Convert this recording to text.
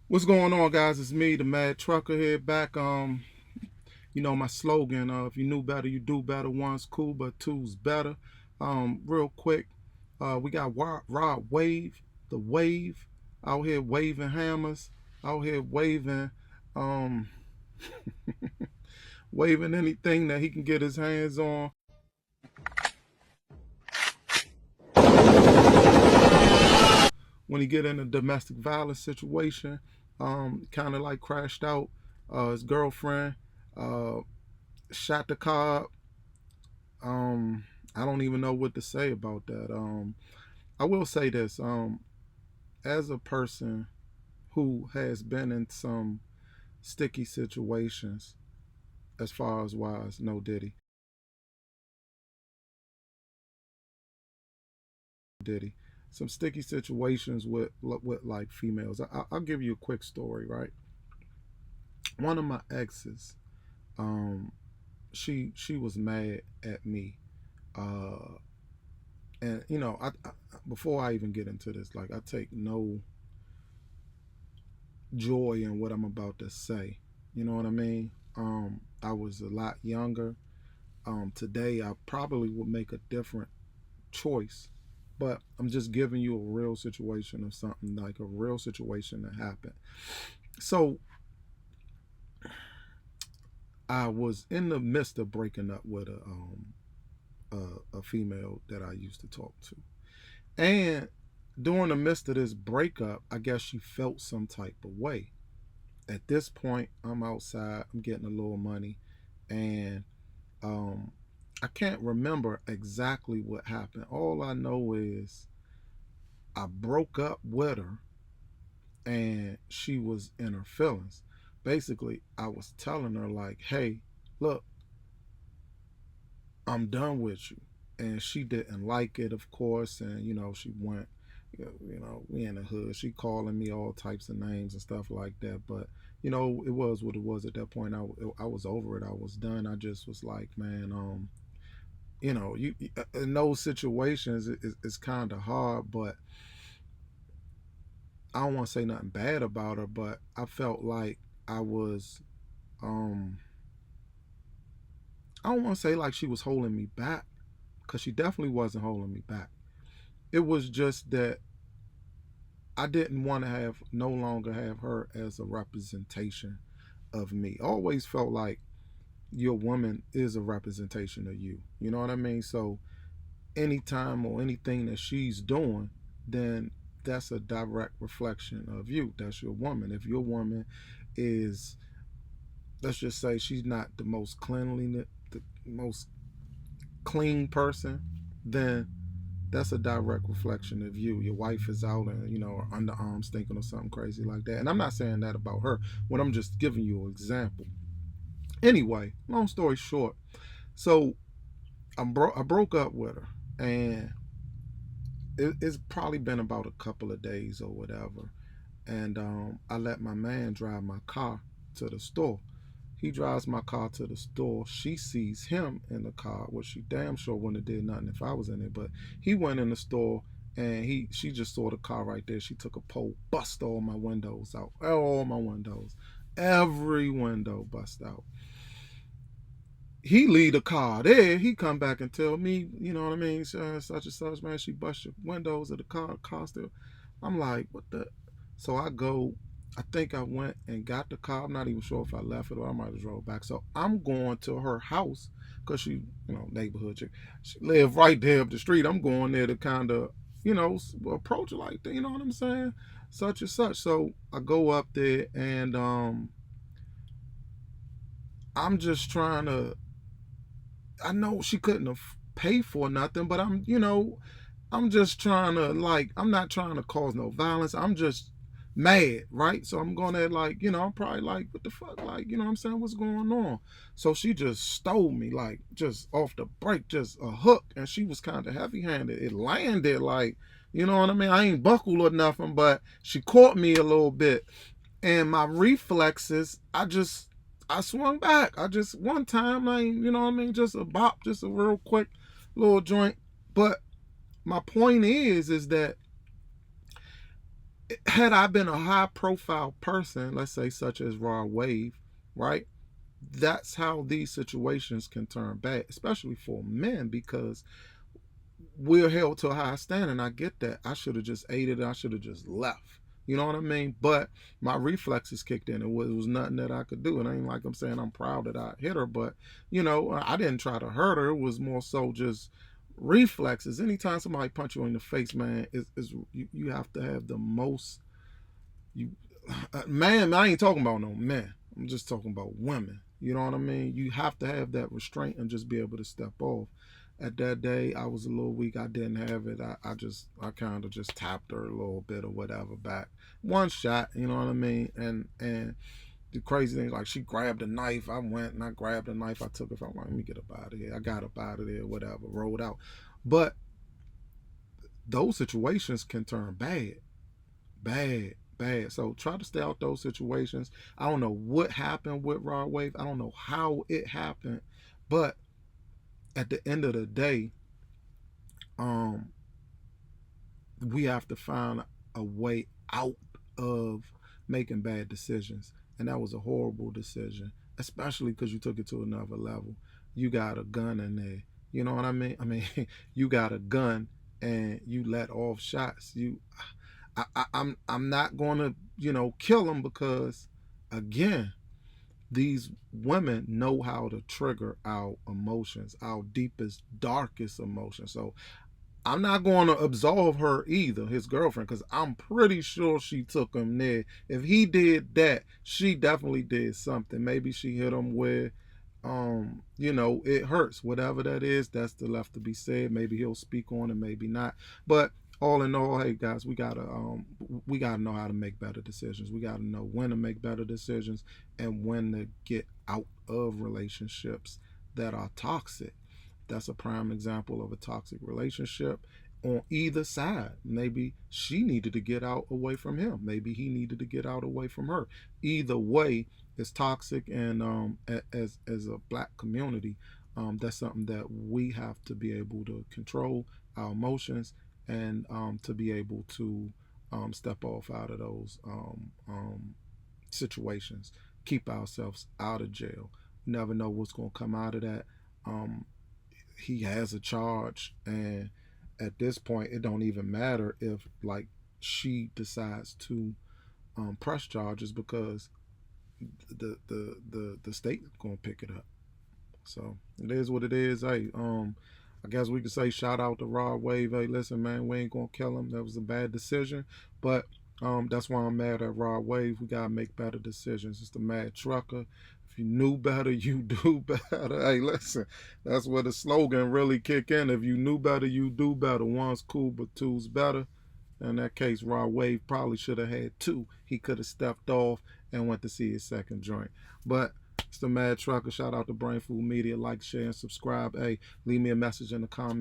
What's going on, guys? It's me, the Mad Trucker here, back. My slogan, if you knew better, you do better. One's cool, but two's better. Real quick, we got Rod Wave, the Wave, out here waving hammers, out here waving, um, waving anything that he can get his hands on. When he get in a domestic violence situation, kind of like crashed out. His girlfriend uh, shot the car. I don't even know what to say about that. I will say this. As a person who has been in some sticky situations, as far as wise, no Diddy, some sticky situations with like females. I'll give you a quick story, right? One of my exes, um, she was mad at me, uh, and before I even get into this, like I take no joy in what I'm about to say. You know what I mean? I was a lot younger. Today, I probably would make a different choice, but I'm just giving you a real situation of something like a real situation that happened. So I was in the midst of breaking up with a female that I used to talk to, and during the midst of this breakup, I guess she felt some type of way. At this point, I'm outside. I'm getting a little money, and um, I can't remember exactly what happened. All I know is I broke up with her, and she was in her feelings. Basically, I was telling her like, "Hey, look, I'm done with you," and she didn't like it, of course. And she went. We in the hood. She calling me all types of names and stuff like that. But it was what it was at that point. I was over it. I was done. I just was like, man, you in those situations, it's kind of hard. But I don't want to say nothing bad about her, but I felt like I was, um I don't want to say like she was holding me back, because she definitely wasn't holding me back. It was just that I didn't want to have no longer have her as a representation of me. I always felt like your woman is a representation of you. You know what I mean? So anytime or anything that she's doing, then that's a direct reflection of you. That's your woman. If your woman is, let's just say, she's not the most cleanliness, the most clean person, then that's a direct reflection of you. Your wife is out and her underarms stinking or something crazy like that. And I'm not saying that about her. When I'm just giving you an example. Anyway, long story short, so I broke up with her, and it's probably been about a couple of days or whatever. And I let my man drive my car to the store. He drives my car to the store. She sees him in the car, which she damn sure wouldn't have did nothing if I was in it. But he went in the store, and she just saw the car right there. She took a pole, bust all my windows out, all my windows, every window bust out. He leave the car there. He come back and tell me, you know what I mean, such and such, man. She bust your windows of the car still. I'm like, what the? So I go. I think I went and got the car. I'm not even sure if I left it or I might have drove back. So I'm going to her house because she, neighborhood chick. She live right there up the street. I'm going there to kind of, approach her like that. You know what I'm saying? Such and such. So I go up there, and I'm just trying to. I know she couldn't have paid for nothing, but I'm just trying to, like, I'm not trying to cause no violence. I'm just mad, right? So I'm going to, like, I'm probably like, what the fuck? Like, what I'm saying? What's going on? So she just stole me, like, just off the break, just a hook. And she was kind of heavy handed. It landed, like, you know what I mean? I ain't buckled or nothing, but she caught me a little bit. And my reflexes, I swung back. I just one time, like, you know what I mean, just a bop, just a real quick little joint. But my point is that Had I been a high profile person, let's say such as Rod Wave, right? That's how these situations can turn bad, especially for men, because we're held to a high standard. I get that. I should have just ate it. I should have just left. You know what I mean? But my reflexes kicked in. It was nothing that I could do. And I ain't like I'm saying I'm proud that I hit her, but you know, I didn't try to hurt her. It was more so just reflexes. Anytime somebody punch you in the face, man, is you have to have the most you man, I ain't talking about no men. I'm just talking about women. You know what I mean? You have to have that restraint and just be able to step off. At that day, I was a little weak. I didn't have it. I kind of just tapped her a little bit or whatever back. One shot, you know what I mean? And the crazy thing, like she grabbed a knife. I went and I grabbed a knife. I took it. I'm like, let me get up out of here. I got up out of there, whatever, rolled out. But those situations can turn bad, bad, bad. So try to stay out those situations. I don't know what happened with Rod Wave. I don't know how it happened, but at the end of the day, um, we have to find a way out of making bad decisions. And that was a horrible decision, especially because you took it to another level. You got a gun in there. You know what I mean? I mean, you got a gun and you let off shots. I'm not going to, kill them because, again, these women know how to trigger our emotions, our deepest, darkest emotions. So I'm not going to absolve her either, his girlfriend, because I'm pretty sure she took him there. If he did that, she definitely did something. Maybe she hit him with, it hurts. Whatever that is, that's the left to be said. Maybe he'll speak on it, maybe not. But all in all, hey guys, we gotta know how to make better decisions. We gotta know when to make better decisions and when to get out of relationships that are toxic. That's a prime example of a toxic relationship on either side. Maybe she needed to get out away from him. Maybe he needed to get out away from her. Either way, it's toxic, and as a black community, that's something that we have to be able to control our emotions and to be able to step off out of those situations. Keep ourselves out of jail. Never know what's going to come out of that. He has a charge, and at this point it don't even matter if like she decides to press charges, because the state's gonna pick it up. So it is what it is. Hey, I guess we could say shout out to Rod Wave. Hey, listen, man, we ain't gonna kill him. That was a bad decision, but that's why I'm mad at Rod Wave. We gotta make better decisions. It's the Mad Trucker. If you knew better, you do better. Hey, listen, that's where the slogan really kick in. If you knew better, you do better. One's cool, but two's better. In that case, Rod Wave probably should have had two. He could have stepped off and went to see his second joint. But it's the Mad Trucker. Shout out to Brain Food Media. Like, share, and subscribe. Hey, leave me a message in the comments.